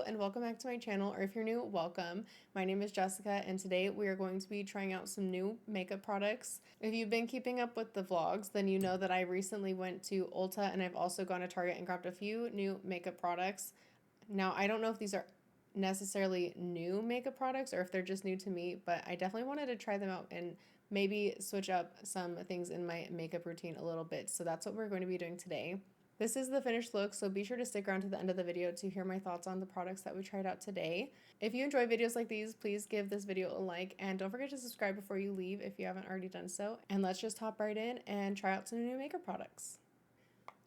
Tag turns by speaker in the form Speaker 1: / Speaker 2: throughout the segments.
Speaker 1: and welcome back to my channel, or if you're new, welcome. My name is Jessica and today we are going to be trying out some new makeup products. If you've been keeping up with the vlogs, then you know that I recently went to Ulta and I've also gone to Target and grabbed a few new makeup products. Now, I don't know if these are necessarily new makeup products or if they're just new to me, but I definitely wanted to try them out and maybe switch up some things in my makeup routine a little bit. So that's what we're going to be doing today. This is the finished look, so be sure to stick around to the end of the video to hear my thoughts on the products that we tried out today. If you enjoy videos like these, please give this video a like and don't forget to subscribe before you leave if you haven't already done so. And let's just hop right in and try out some new makeup products.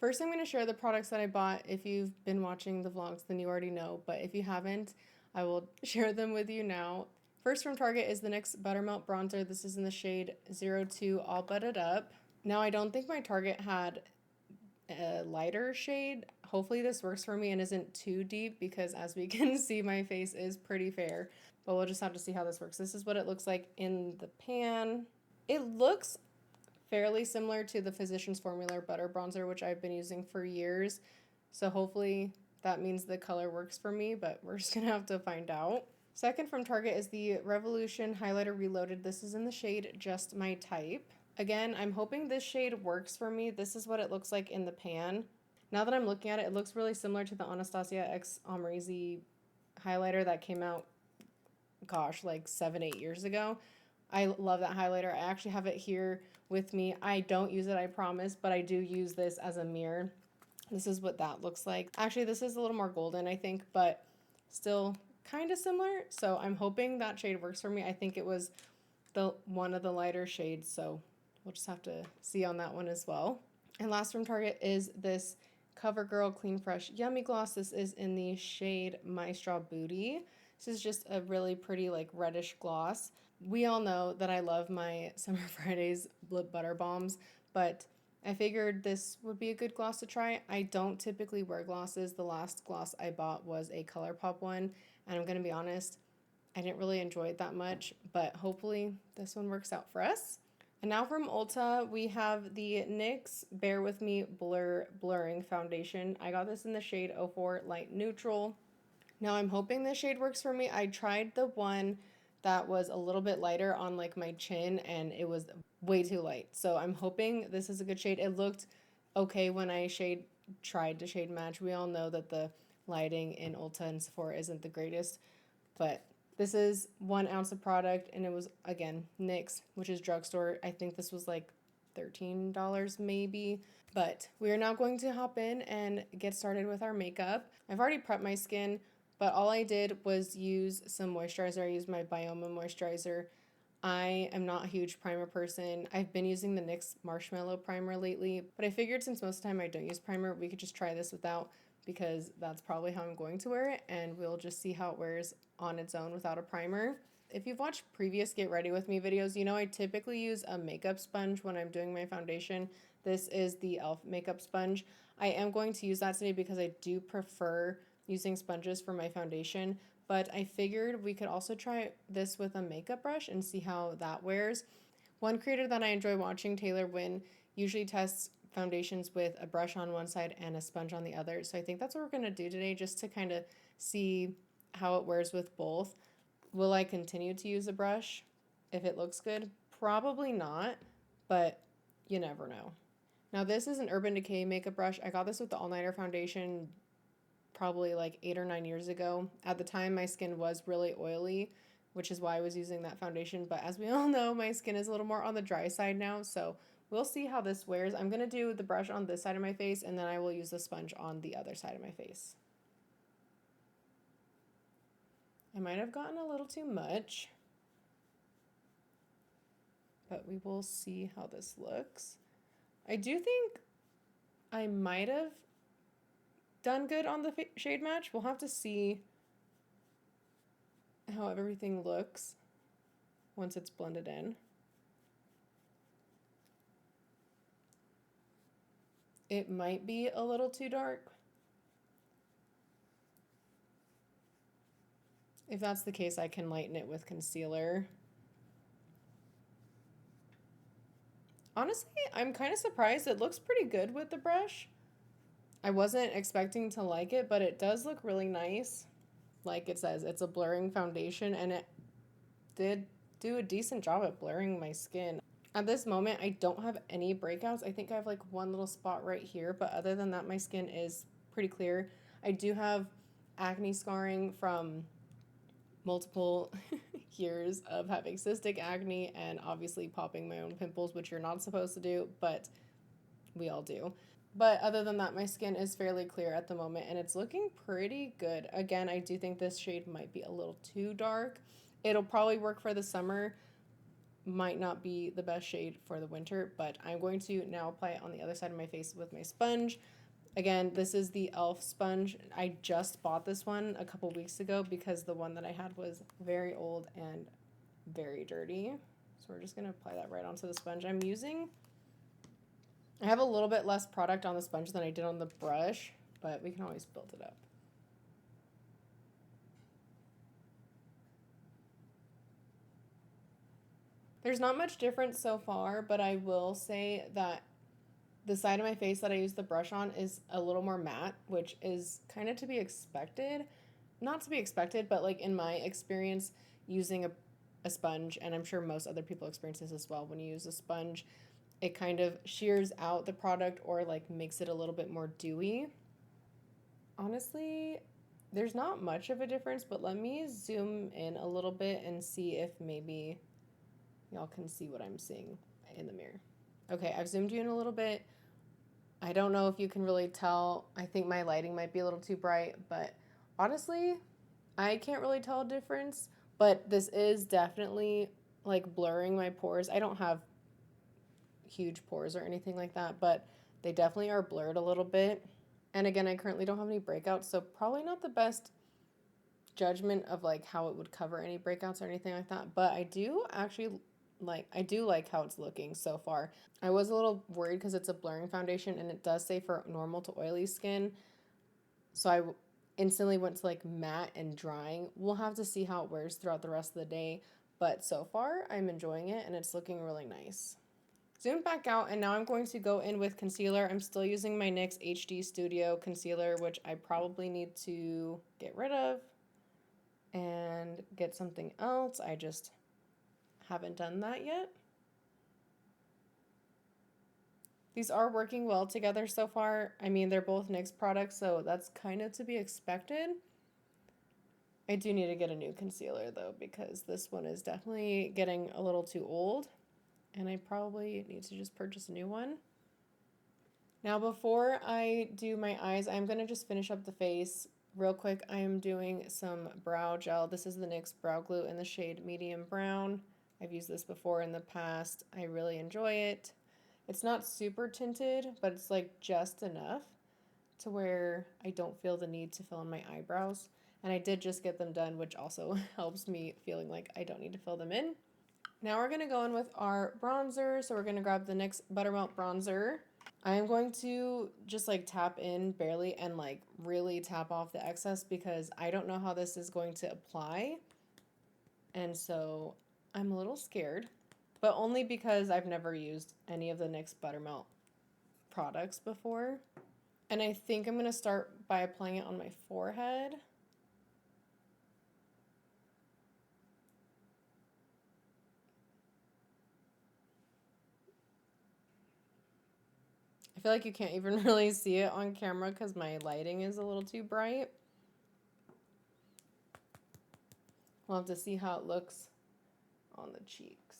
Speaker 1: First, I'm going to share the products that I bought. If you've been watching the vlogs, then you already know, but if you haven't, I will share them with you now. First from Target is the NYX Buttermelt Bronzer. This is in the shade 02 All Buttered Up. Now, I don't think my Target had a lighter shade. Hopefully this works for me and isn't too deep because as we can see, my face is pretty fair, but we'll just have to see how this works. This is what it looks like in the pan. It looks fairly similar to the Physicians Formula Butter Bronzer, which I've been using for years. So hopefully that means the color works for me, but we're just gonna have to find out. Second from Target is the Revolution Highlighter Reloaded. This is in the shade Just My Type. Again, I'm hoping this shade works for me. This is what it looks like in the pan. Now that I'm looking at it, it looks really similar to the Anastasia X Amrezy highlighter that came out, gosh, like 7-8 years ago. I love that highlighter. I actually have it here with me. I don't use it, I promise, but I do use this as a mirror. This is what that looks like. Actually, this is a little more golden, I think, but still kind of similar. So I'm hoping that shade works for me. I think it was one of the lighter shades, so we'll just have to see on that one as well. And last from Target is this CoverGirl Clean Fresh Yummy Gloss. This is in the shade My Straw Booty. This is just a really pretty like reddish gloss. We all know that I love my Summer Fridays Lip Butter Bombs, but I figured this would be a good gloss to try. I don't typically wear glosses. The last gloss I bought was a ColourPop one, and I'm going to be honest, I didn't really enjoy it that much, but hopefully this one works out for us. And now from Ulta, we have the NYX Bear With Me Blurring Foundation. I got this in the shade 04 Light Neutral. Now I'm hoping this shade works for me. I tried the one that was a little bit lighter on like my chin and it was way too light. So I'm hoping this is a good shade. It looked okay when I tried to shade match. We all know that the lighting in Ulta and Sephora isn't the greatest, but this is 1 ounce of product, and it was, again, NYX, which is Drugstore. I think this was like $13 maybe. But we are now going to hop in and get started with our makeup. I've already prepped my skin, but all I did was use some moisturizer. I used my Bioma moisturizer. I am not a huge primer person. I've been using the NYX Marshmallow Primer lately, but I figured since most of the time I don't use primer, we could just try this without, because that's probably how I'm going to wear it, and we'll just see how it wears on its own without a primer. If you've watched previous Get Ready With Me videos, you know I typically use a makeup sponge when I'm doing my foundation. This is the e.l.f. makeup sponge. I am going to use that today because I do prefer using sponges for my foundation, but I figured we could also try this with a makeup brush and see how that wears. One creator that I enjoy watching, Taylor Wynn, usually tests foundations with a brush on one side and a sponge on the other. So I think that's what we're going to do today, just to kind of see how it wears with both. Will I continue to use a brush if it looks good? Probably not, but you never know. Now this is an Urban Decay makeup brush. I got this with the All Nighter foundation probably like 8 or 9 years ago. At the time, my skin was really oily, which is why I was using that foundation. But as we all know, my skin is a little more on the dry side now, so we'll see how this wears. I'm going to do the brush on this side of my face, and then I will use the sponge on the other side of my face. I might have gotten a little too much, but we will see how this looks. I do think I might have done good on the shade match. We'll have to see how everything looks once it's blended in. It might be a little too dark. If that's the case, I can lighten it with concealer. Honestly, I'm kind of surprised. It looks pretty good with the brush. I wasn't expecting to like it, but it does look really nice. like it says, it's a blurring foundation, and it did do a decent job at blurring my skin. At this moment, I don't have any breakouts. I think I have like one little spot right here, but other than that, my skin is pretty clear. I do have acne scarring from multiple years of having cystic acne and obviously popping my own pimples, which you're not supposed to do, but we all do. But other than that, my skin is fairly clear at the moment, and it's looking pretty good. Again, I do think this shade might be a little too dark. It'll probably work for the summer, might not be the best shade for the winter, but I'm going to now apply it on the other side of my face with my sponge. Again, this is the e.l.f. sponge. I just bought this one a couple weeks ago because the one that I had was very old and very dirty. So we're just going to apply that right onto the sponge. I have a little bit less product on the sponge than I did on the brush, but we can always build it up. There's not much difference so far, but I will say that the side of my face that I use the brush on is a little more matte, which is kind of to be expected. Not to be expected, but like in my experience using a sponge, and I'm sure most other people experience this as well, when you use a sponge, it kind of shears out the product or like makes it a little bit more dewy. Honestly, there's not much of a difference, but let me zoom in a little bit and see if maybe y'all can see what I'm seeing in the mirror. Okay, I've zoomed you in a little bit. I don't know if you can really tell. I think my lighting might be a little too bright, but honestly, I can't really tell a difference. But this is definitely like blurring my pores. I don't have huge pores or anything like that, but they definitely are blurred a little bit. And again, I currently don't have any breakouts, so probably not the best judgment of like how it would cover any breakouts or anything like that. But I do like how it's looking so far. I was a little worried because it's a blurring foundation and it does say for normal to oily skin. So I instantly went to like matte and drying. We'll have to see how it wears throughout the rest of the day. But so far, I'm enjoying it and it's looking really nice. Zoom back out, and now I'm going to go in with concealer. I'm still using my NYX HD Studio concealer, which I probably need to get rid of and get something else. I just haven't done that yet. These are working well together so far. I mean, they're both NYX products, so that's kind of to be expected. I do need to get a new concealer though, because this one is definitely getting a little too old, and I probably need to just purchase a new one. Now, before I do my eyes, I'm going to just finish up the face real quick. I am doing some brow gel. This is the NYX Brow Glue in the shade Medium Brown. I've used this before in the past. I really enjoy it. It's not super tinted, but it's like just enough to where I don't feel the need to fill in my eyebrows. And I did just get them done, which also helps me feeling like I don't need to fill them in. Now we're going to go in with our bronzer. So we're going to grab the NYX Buttermelt Bronzer. I am going to just like tap in barely and like really tap off the excess because I don't know how this is going to apply. And so I'm a little scared, but only because I've never used any of the NYX Buttermelt products before. And I think I'm going to start by applying it on my forehead. I feel like you can't even really see it on camera because my lighting is a little too bright. We'll have to see how it looks on the cheeks.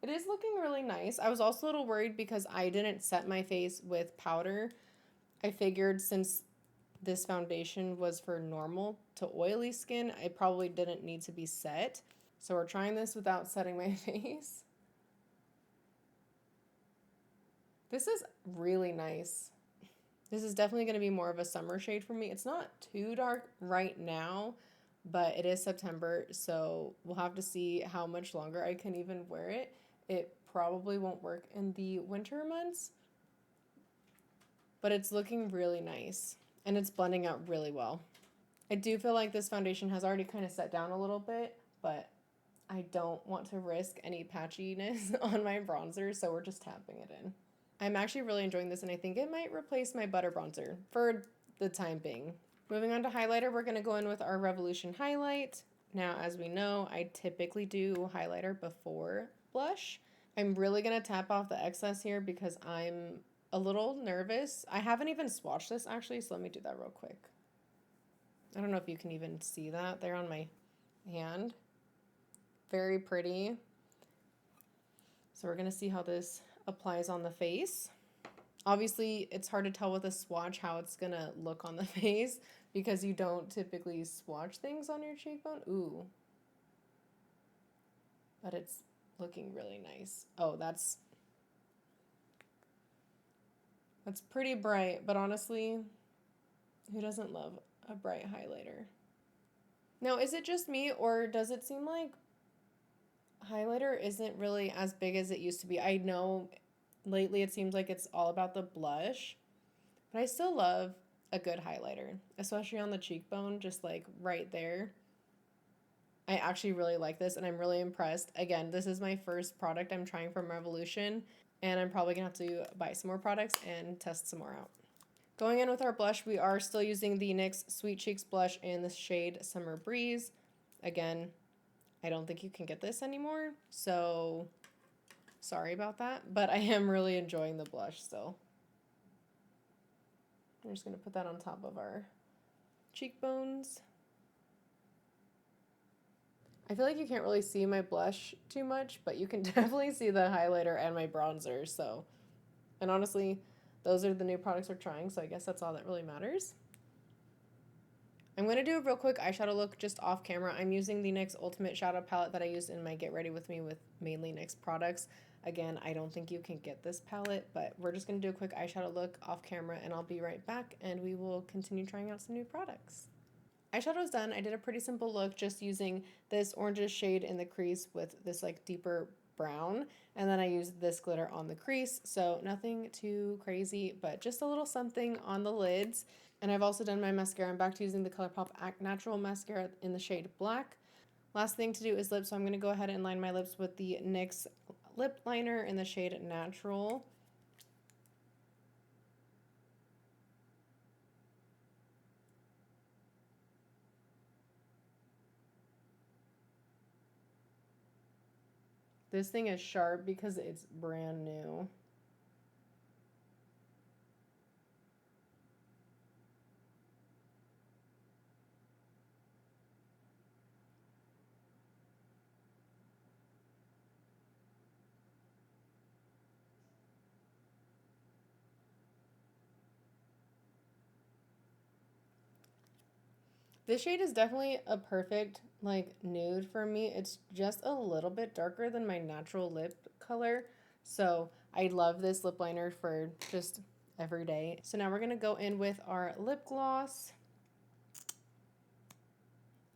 Speaker 1: It is looking really nice. I was also a little worried because I didn't set my face with powder. I figured since this foundation was for normal to oily skin, I probably didn't need to be set. So we're trying this without setting my face. This is really nice. This is definitely going to be more of a summer shade for me. It's not too dark right now, but it is September, so we'll have to see how much longer I can even wear it. It probably won't work in the winter months, but it's looking really nice, and it's blending out really well. I do feel like this foundation has already kind of set down a little bit, but I don't want to risk any patchiness on my bronzer, so we're just tapping it in. I'm actually really enjoying this, and I think it might replace my butter bronzer. For the time being. Moving on to highlighter, we're going to go in with our Revolution highlight. Now, as we know, I typically do highlighter before blush. I'm really going to tap off the excess here because I'm a little nervous. I haven't even swatched this actually, so let me do that real quick. I don't know if you can even see that there on my hand. Very pretty. So we're going to see how this applies on the face. Obviously, it's hard to tell with a swatch how it's going to look on the face because you don't typically swatch things on your cheekbone. Ooh. But it's looking really nice. Oh, that's pretty bright, but honestly, who doesn't love a bright highlighter? Now, is it just me, or does it seem like highlighter isn't really as big as it used to be? I know lately it seems like it's all about the blush, but I still love a good highlighter, especially on the cheekbone, just like right there. I actually really like this and I'm really impressed. Again, this is my first product I'm trying from Revolution, and I'm probably gonna have to buy some more products and test some more out. Going in with our blush, we are still using the NYX Sweet Cheeks blush in the shade Summer Breeze. Again, I don't think you can get this anymore, so sorry about that, but I am really enjoying the blush still. I'm just gonna put that on top of our cheekbones. I feel like you can't really see my blush too much, but you can definitely see the highlighter and my bronzer, so. And honestly, those are the new products we're trying, so I guess that's all that really matters. I'm going to do a real quick eyeshadow look just off camera. I'm using the NYX Ultimate Shadow Palette that I used in my Get Ready With Me with mainly NYX products. Again, I don't think you can get this palette, but we're just going to do a quick eyeshadow look off camera, and I'll be right back, and we will continue trying out some new products. Eyeshadow's done. I did a pretty simple look just using this orangish shade in the crease with this like deeper brown, and then I used this glitter on the crease, so nothing too crazy, but just a little something on the lids. And I've also done my mascara. I'm back to using the ColourPop Act Natural mascara in the shade Black. Last thing to do is lips, so I'm going to go ahead and line my lips with the NYX lip liner in the shade Natural. This thing is sharp because it's brand new. This shade is definitely a perfect like nude for me. It's just a little bit darker than my natural lip color. So I love this lip liner for just every day. So now we're going to go in with our lip gloss.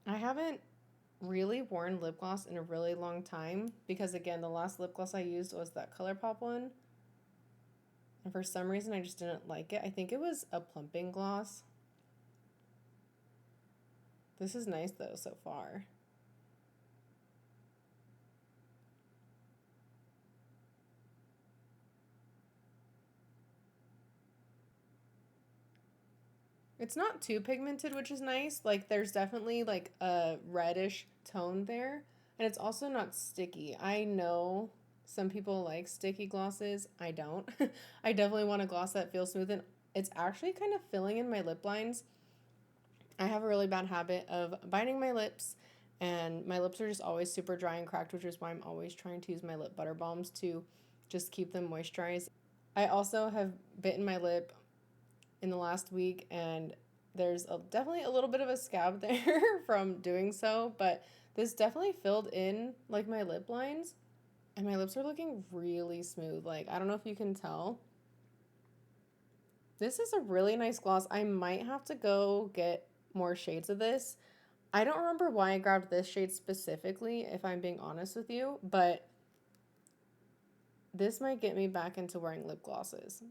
Speaker 1: I haven't really worn lip gloss in a really long time because again, the last lip gloss I used was that ColourPop one. And for some reason I just didn't like it. I think it was a plumping gloss. This is nice though so far. It's not too pigmented, which is nice. Like there's definitely like a reddish tone there. And it's also not sticky. I know some people like sticky glosses. I don't. I definitely want a gloss that feels smooth, and it's actually kind of filling in my lip lines. I have a really bad habit of biting my lips, and my lips are just always super dry and cracked, which is why I'm always trying to use my lip butter balms to just keep them moisturized. I also have bitten my lip in the last week, and there's definitely a little bit of a scab there from doing so, but this definitely filled in like my lip lines, and my lips are looking really smooth. Like, I don't know if you can tell. This is a really nice gloss. I might have to go get more shades of this. I don't remember why I grabbed this shade specifically, if I'm being honest with you, but this might get me back into wearing lip glosses.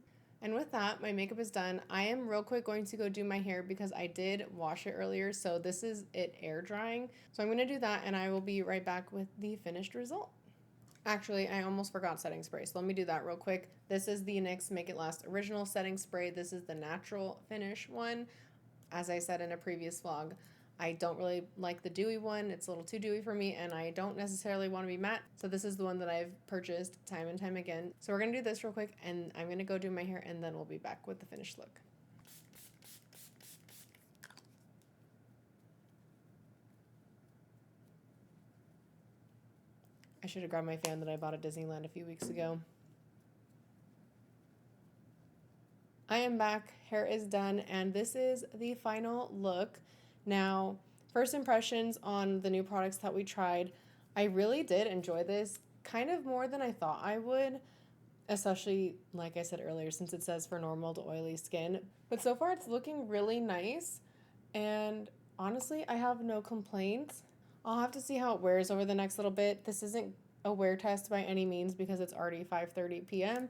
Speaker 1: And with that, my makeup is done. I am real quick going to go do my hair because I did wash it earlier, so this is it air drying. So I'm going to do that, and I will be right back with the finished result. Actually, I almost forgot setting spray, so let me do that real quick. This is the NYX Make It Last Original Setting Spray. This is the natural finish one. As I said in a previous vlog, I don't really like the dewy one. It's a little too dewy for me, and I don't necessarily want to be matte. So this is the one that I've purchased time and time again. So we're going to do this real quick, and I'm going to go do my hair, and then we'll be back with the finished look. I should have grabbed my fan that I bought at Disneyland a few weeks ago. I am back, hair is done, and this is the final look. Now, first impressions on the new products that we tried. I really did enjoy this kind of more than I thought I would, especially, like I said earlier, since it says for normal to oily skin. But so far it's looking really nice, and honestly, I have no complaints. I'll have to see how it wears over the next little bit. This isn't a wear test by any means because it's already 5:30 p.m.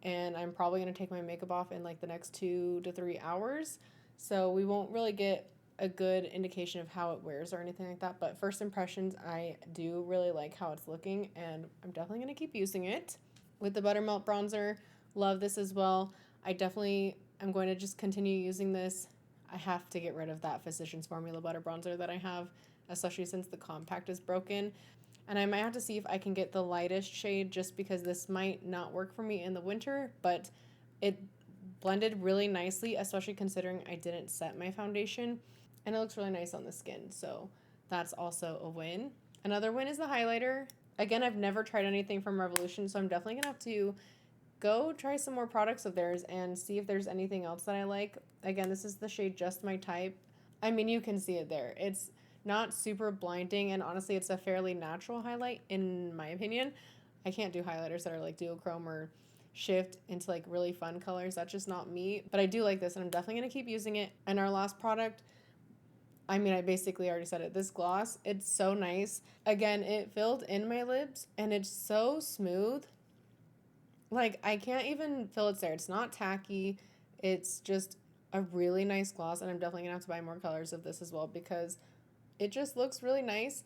Speaker 1: and I'm probably going to take my makeup off in like the next 2 to 3 hours. So we won't really get a good indication of how it wears or anything like that. But first impressions, I do really like how it's looking, and I'm definitely going to keep using it. With the Buttermelt Bronzer, love this as well. I definitely am going to just continue using this. I have to get rid of that Physicians Formula Butter Bronzer that I have, especially since the compact is broken. And I might have to see if I can get the lightest shade just because this might not work for me in the winter, but it blended really nicely, especially considering I didn't set my foundation, and it looks really nice on the skin, so that's also a win. Another win is the highlighter. Again, I've never tried anything from Revolution, so I'm definitely gonna have to go try some more products of theirs and see if there's anything else that I like. Again, this is the shade Just My Type. I mean, you can see it there. It's not super blinding, and honestly, it's a fairly natural highlight in my opinion. I can't do highlighters that are like duochrome or shift into like really fun colors. That's just not me, but I do like this, and I'm definitely going to keep using it. And our last product, I mean, I basically already said it. This gloss, it's so nice. Again, it filled in my lips, and it's so smooth. Like, I can't even feel it's there. It's not tacky. It's just a really nice gloss, and I'm definitely going to have to buy more colors of this as well because it just looks really nice.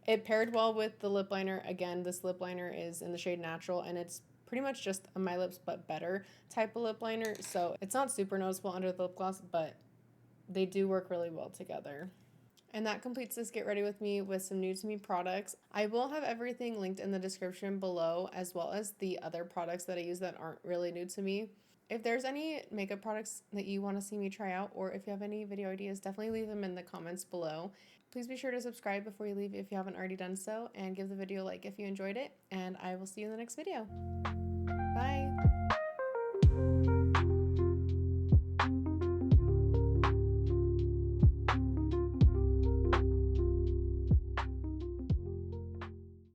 Speaker 1: It paired well with the lip liner. Again, this lip liner is in the shade Natural, and it's pretty much just a My Lips But Better type of lip liner. So it's not super noticeable under the lip gloss, but they do work really well together. And that completes this Get Ready With Me with some new to me products. I will have everything linked in the description below, as well as the other products that I use that aren't really new to me. If there's any makeup products that you want to see me try out, or if you have any video ideas, definitely leave them in the comments below. Please be sure to subscribe before you leave if you haven't already done so, and give the video a like if you enjoyed it, and I will see you in the next video.